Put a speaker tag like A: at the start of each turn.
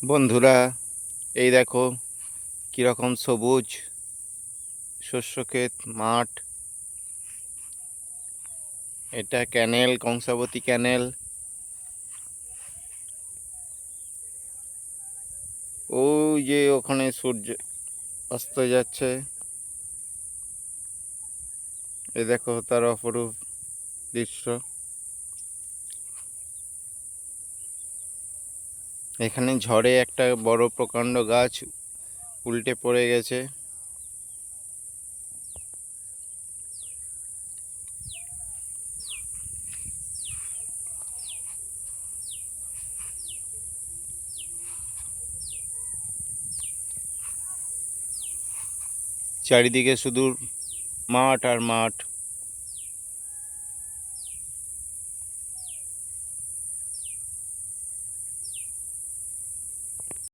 A: বন্ধুরা, এই দেখো কীরকম সবুজ শস্য ক্ষেত মাঠ। এটা ক্যানেল, কংসাবতী ক্যানেল। ওই যে ওখানে সূর্য অস্ত যাচ্ছে, এই দেখো তার অপরূপ দৃশ্য। এখানে ঝড়ে একটা বড় প্রকাণ্ড গাছ উল্টে পড়ে গেছে। চারিদিকে শুধু মাঠ আর মাঠ।